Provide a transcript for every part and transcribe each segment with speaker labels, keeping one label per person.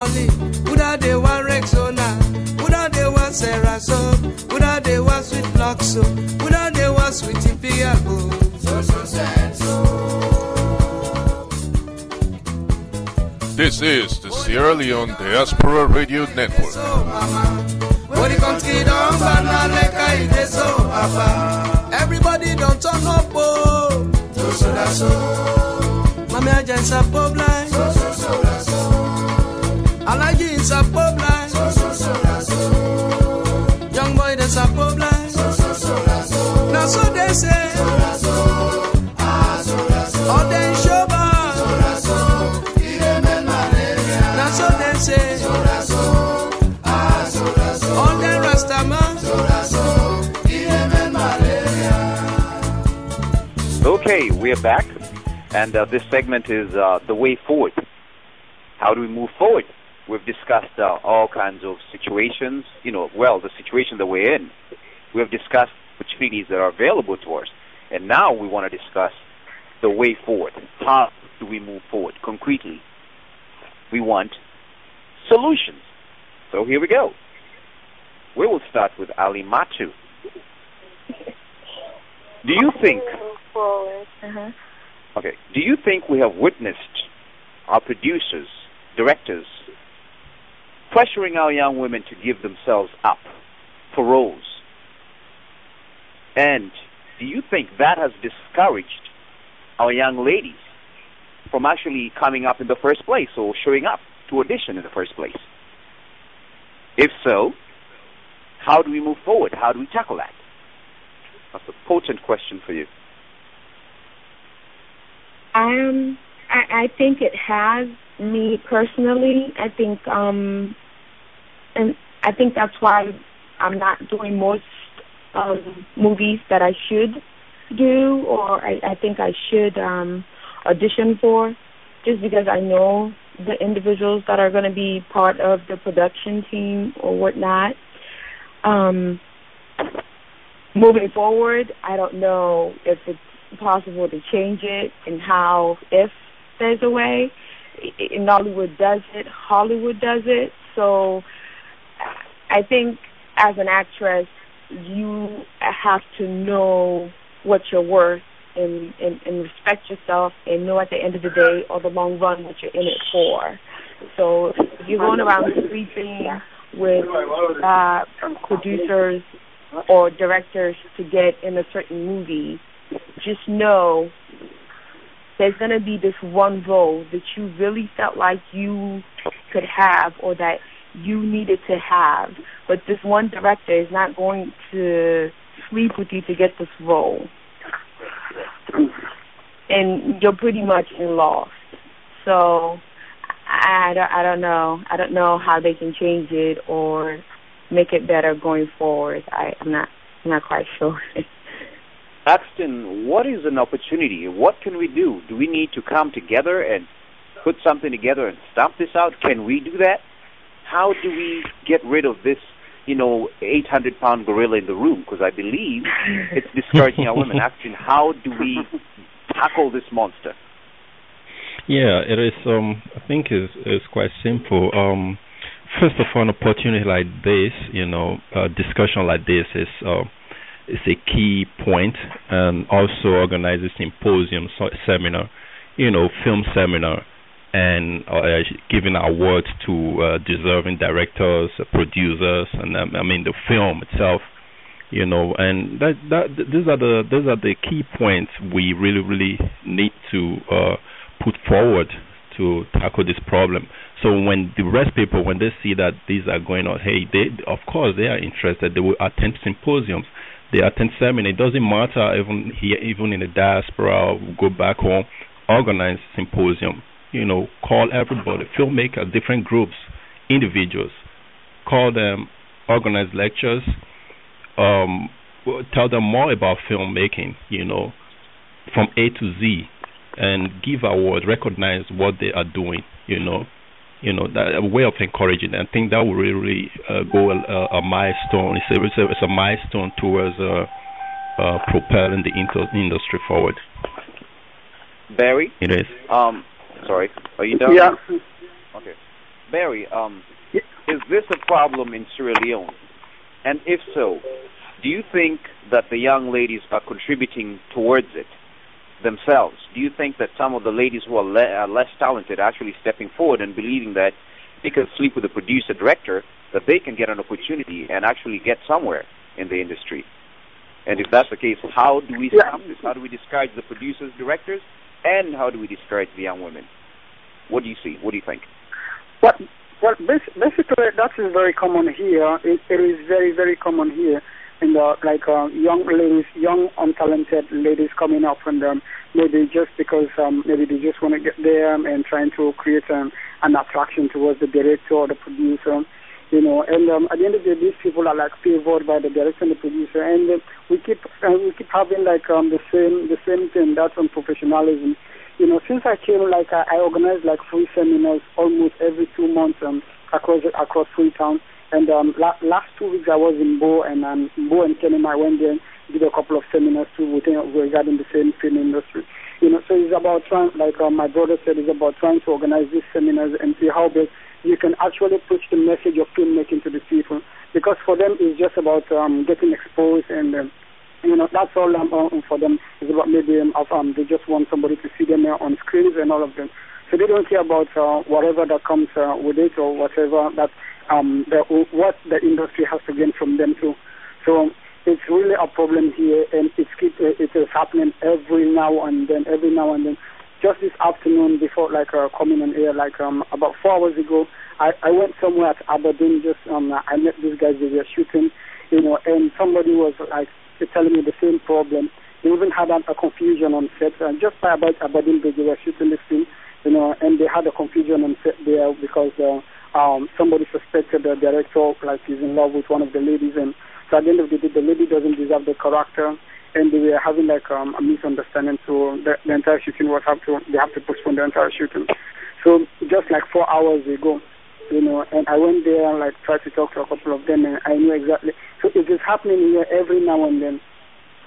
Speaker 1: Buddha they want Rexona, Buddha they want Sarah so, Buddha they want sweet Luxo, Buddha they want sweet Imperial.
Speaker 2: This is the Sierra Leone Diaspora Radio Network.
Speaker 1: Everybody don't turn up, oh. Mami aja is a pop line. Alaji is a pop line. Young boy is a pop line. Now so they say. All them show bars. Now so they say. All them Rastaman.
Speaker 3: Okay, we're back, and this segment is the way forward. How do we move forward? We've discussed all kinds of situations, the situation that we're in. We have discussed opportunities that are available to us, and now we want to discuss the way forward. How do we move forward concretely? We want solutions. So here we go. We will start with Ali Matu. Do you think... Okay. Do you think we have witnessed our producers, directors, pressuring our young women to give themselves up for roles? And do you think that has discouraged our young ladies from actually coming up in the first place or showing up to audition in the first place? If so, how do we move forward? How do we tackle that? That's a potent question for you.
Speaker 4: I think it has, me personally. I think and I think that's why I'm not doing most movies that I should do, or I think I should audition for, just because I know the individuals that are going to be part of the production team or whatnot. Moving forward, I don't know if it's possible to change it, and how, if there's a way. In Hollywood does it. So I think as an actress, you have to know what you're worth and respect yourself, and know at the end of the day or the long run what you're in it for. So if you're going around sleeping with producers or directors to get in a certain movie, just know there's going to be this one role that you really felt like you could have, or that you needed to have, but this one director is not going to sleep with you to get this role, and you're pretty much in loss. So I don't know how they can change it or make it better going forward. I'm not quite sure.
Speaker 3: Axton, what is an opportunity? What can we do? Do we need to come together and put something together and stamp this out? Can we do that? How do we get rid of this, 800-pound gorilla in the room? Because I believe it's discouraging our women. Axton, how do we tackle this monster?
Speaker 5: Yeah, it is. I think it's quite simple. First of all, an opportunity like this, a discussion like this is a key point, and also organize a symposium, seminar, film seminar, and giving awards to deserving directors, producers, and the film itself, and these are the key points we really need to put forward to tackle this problem. So when the rest people, when they see that these are going on, of course they are interested. They will attend symposiums. They attend seminar. It doesn't matter even here, even in the diaspora, go back home, organize symposium. Call everybody, filmmakers, different groups, individuals. Call them, organize lectures, tell them more about filmmaking, from A to Z, and give awards, recognize what they are doing, that a way of encouraging. I think that will really go a milestone. It's a milestone towards propelling the industry forward.
Speaker 3: Barry?
Speaker 5: It is.
Speaker 3: Sorry, are you done?
Speaker 6: Yeah.
Speaker 3: Okay. Barry, is this a problem in Sierra Leone? And if so, do you think that the young ladies are contributing towards it themselves? Do you think that some of the ladies who are less talented are actually stepping forward and believing that they can sleep with a producer-director, that they can get an opportunity and actually get somewhere in the industry? And if that's the case, how do we stop this? How do we discourage the producers, directors, and how do we discourage the young women? What do you see? What do you think?
Speaker 6: Well, basically, that is very common here. It is very, very common here. And young ladies, young untalented ladies coming up, and maybe just because maybe they just want to get there and trying to create an attraction towards the director or the producer, you know. And at the end of the day, these people are like favored by the director and the producer, and we keep having like the same thing. That's unprofessionalism. You know, since I came, like I organized like free seminars almost every 2 months across Freetown. And last 2 weeks I was in Bo and Kenema. I went there and did a couple of seminars too regarding the same film industry. You know, so it's about trying, like my brother said, it's about trying to organize these seminars and see how best you can actually push the message of filmmaking to the people. Because for them it's just about getting exposed and you know, that's all for them. It's about maybe they just want somebody to see them on screens and all of them. So they don't care about whatever that comes with it or whatever that what the industry has to gain from them too. So it's really a problem here, and it is happening every now and then. Just this afternoon, before coming on air, about 4 hours ago, I went somewhere at Aberdeen. I met these guys. They were shooting, you know, and somebody was like telling me the same problem. They even had a confusion on set. Just by about Aberdeen, they were shooting this thing, you know, and they had a confusion on set there because somebody suspected the director is in love with one of the ladies, and so at the end of the day, the lady doesn't deserve the character, and they were having a misunderstanding. So the entire shooting they have to postpone the entire shooting. So just 4 hours ago, you know, and I went there and tried to talk to a couple of them, and I knew exactly. So it is happening here every now and then.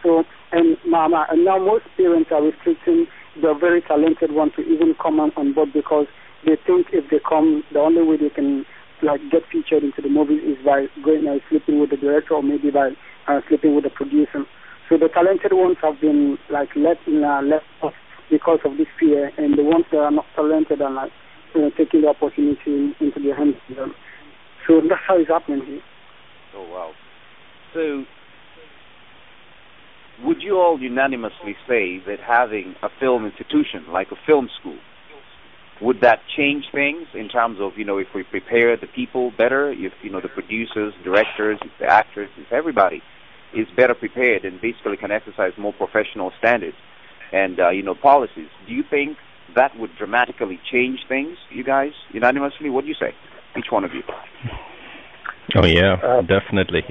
Speaker 6: So and now most parents are restricting the very talented one to even come on board because they think if they come, the only way they can get featured into the movie is by going and sleeping with the director or maybe by sleeping with the producer. So the talented ones have been left off because of this fear, and the ones that are not talented are taking the opportunity into their hands. So that's how it's happening here.
Speaker 3: Oh wow! So would you all unanimously say that having a film institution like a film school, would that change things in terms of, if we prepare the people better, if, the producers, directors, the actors, if everybody is better prepared and basically can exercise more professional standards and, policies, do you think that would dramatically change things, you guys, unanimously? What do you say, each one of you?
Speaker 5: Oh, yeah, definitely.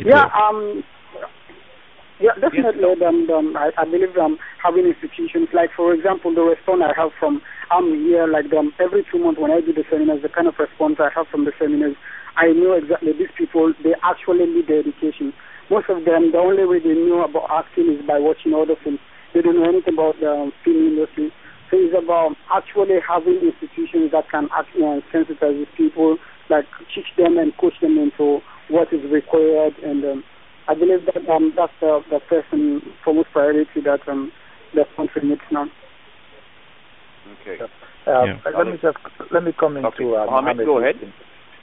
Speaker 6: Yeah, definitely. I believe having institutions, for example, the response I have from here, every 2 months when I do the seminars, the kind of response I have from the seminars, I know exactly these people, they actually need the education. Most of them, the only way they know about acting is by watching other films. They don't know anything about the film industry. So it's about actually having institutions that can sensitize these people, teach them and coach them into what is required, and I believe that that's the first and foremost priority that the country needs now.
Speaker 3: Okay.
Speaker 7: Let me come into
Speaker 3: Mohammed, go ahead.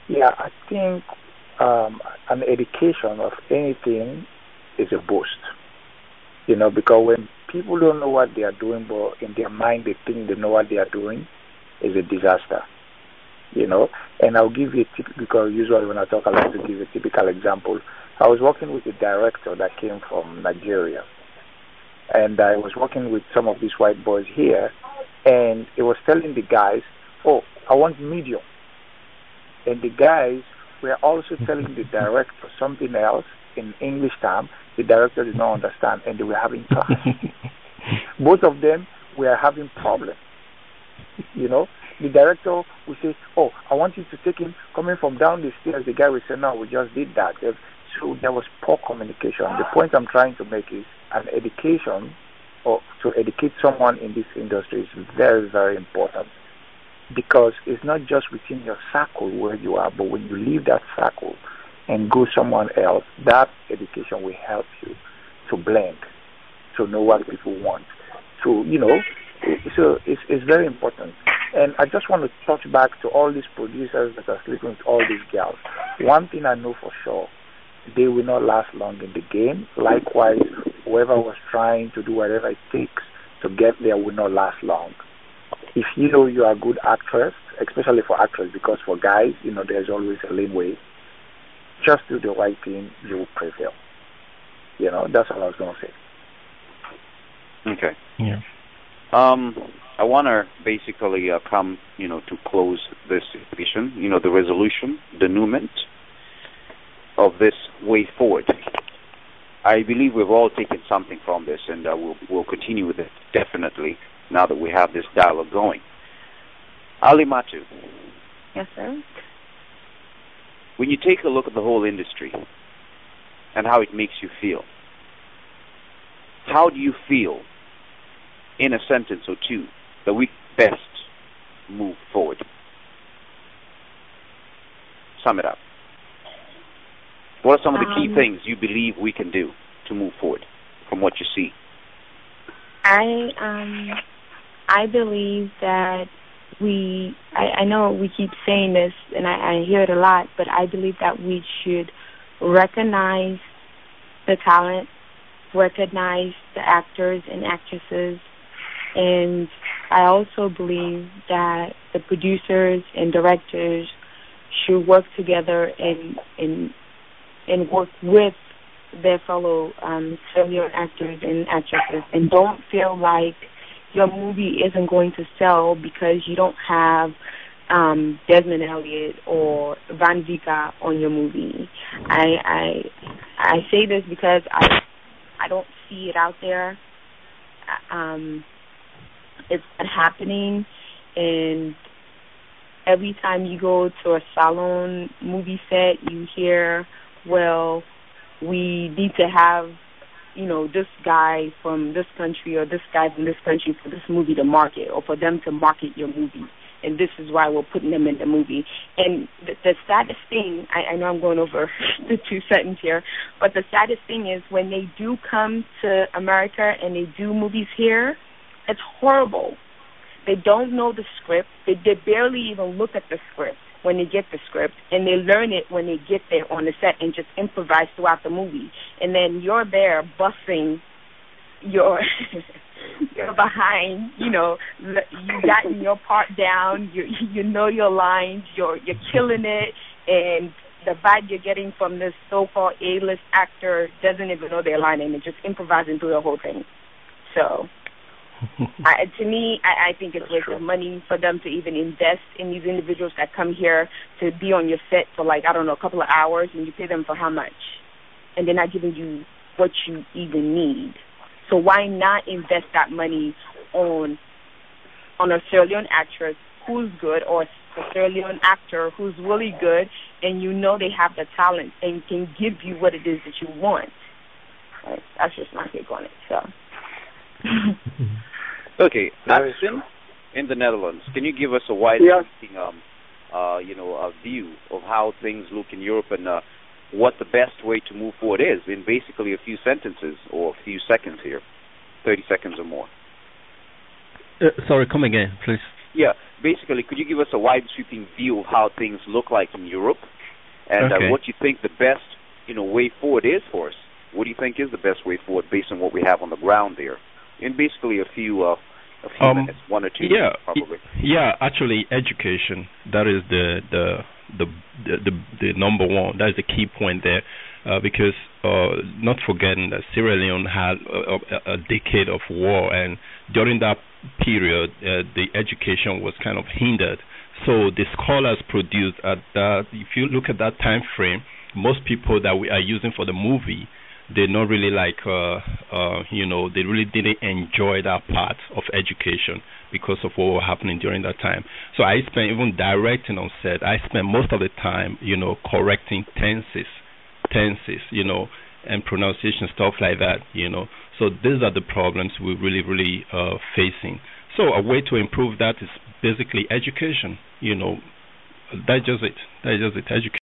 Speaker 7: Yeah, I think an education of anything is a boost. Because when people don't know what they are doing, but in their mind they think they know what they are doing, is a disaster. And I'll give you a tip, because usually when I talk, I like to give a typical example. I was working with a director that came from Nigeria, and I was working with some of these white boys here, and he was telling the guys, oh, I want medium. And the guys were also telling the director something else in English term. The director did not understand, and they were having class. Both of them were having problems. The director would say, oh, I want you to take him coming from down the stairs. The guy would say, no, we just did that. So there was poor communication. The point I'm trying to make is an education, or to educate someone in this industry, is very, very important. because it's not just within your circle where you are, but when you leave that circle and go somewhere else, that education will help you to blend, to know what people want. So, so it's very important. And I just want to touch back to all these producers that are sleeping with all these girls. One thing I know for sure, they will not last long in the game. Likewise, whoever was trying to do whatever it takes to get there will not last long. If you know you are a good actress, especially for actors, because for guys, there's always a laneway, just do the right thing, you will prevail. That's all I was going to say.
Speaker 3: Okay.
Speaker 5: Yeah.
Speaker 3: I want to basically come, to close this situation, the resolution, the denouement of this way forward. I believe we've all taken something from this, and we'll continue with it, definitely, now that we have this dialogue going. Ali Matu.
Speaker 4: Yes, sir.
Speaker 3: When you take a look at the whole industry and how it makes you feel, how do you feel, in a sentence or two, that we best move forward? Sum it up. What are some of the key things you believe we can do to move forward from what you see?
Speaker 4: I believe that I know we keep saying this, and I hear it a lot, but I believe that we should recognize the talent, recognize the actors and actresses, and I also believe that the producers and directors should work together and work with their fellow Sierra actors and actresses, and don't feel like your movie isn't going to sell because you don't have Desmond Elliott or Van Vika on your movie. I say this because I don't see it out there. It's not happening, and every time you go to a salon movie set, you hear, well, we need to have, this guy from this country or this guy from this country for this movie to market, or for them to market your movie. And this is why we're putting them in the movie. And the saddest thing, I know I'm going over the 2 sentences here, but the saddest thing is when they do come to America and they do movies here, it's horrible. They don't know the script. They barely even look at the script when they get the script, and they learn it when they get there on the set and just improvise throughout the movie. And then you're there busting your you're behind, you've gotten your part down, you know your lines, you're killing it, and the vibe you're getting from this so-called A-list actor doesn't even know their line, and they're just improvising through the whole thing. So to me, I think it's a waste of money for them to even invest in these individuals that come here to be on your set for a couple of hours, and you pay them for how much? And they're not giving you what you even need. So why not invest that money on a Sierra Leone actress who's good, or a Sierra Leone actor who's really good, and they have the talent and can give you what it is that you want? Right? That's just my take on it. So.
Speaker 3: Okay, Nathan, in the Netherlands, can you give us a wide a view of how things look in Europe, and what the best way to move forward is in basically a few sentences or a few seconds here, 30 seconds or more?
Speaker 5: Sorry, come again, please.
Speaker 3: Yeah, basically, could you give us a wide sweeping view of how things look like in Europe, and what you think the best way forward is for us? What do you think is the best way forward based on what we have on the ground there? In basically a few minutes, 1 or 2 minutes, probably.
Speaker 5: Yeah, actually, education. That is the number one. That is the key point there, because not forgetting that Sierra Leone had a decade of war, and during that period, the education was kind of hindered. So the scholars produced at that. If you look at that time frame, most people that we are using for the movie, they not really they really didn't enjoy that part of education because of what was happening during that time. So I spent, even directing on set, I spent most of the time, correcting tenses, and pronunciation, stuff like that, So these are the problems we're really, really facing. So a way to improve that is basically education. That's just it. Education.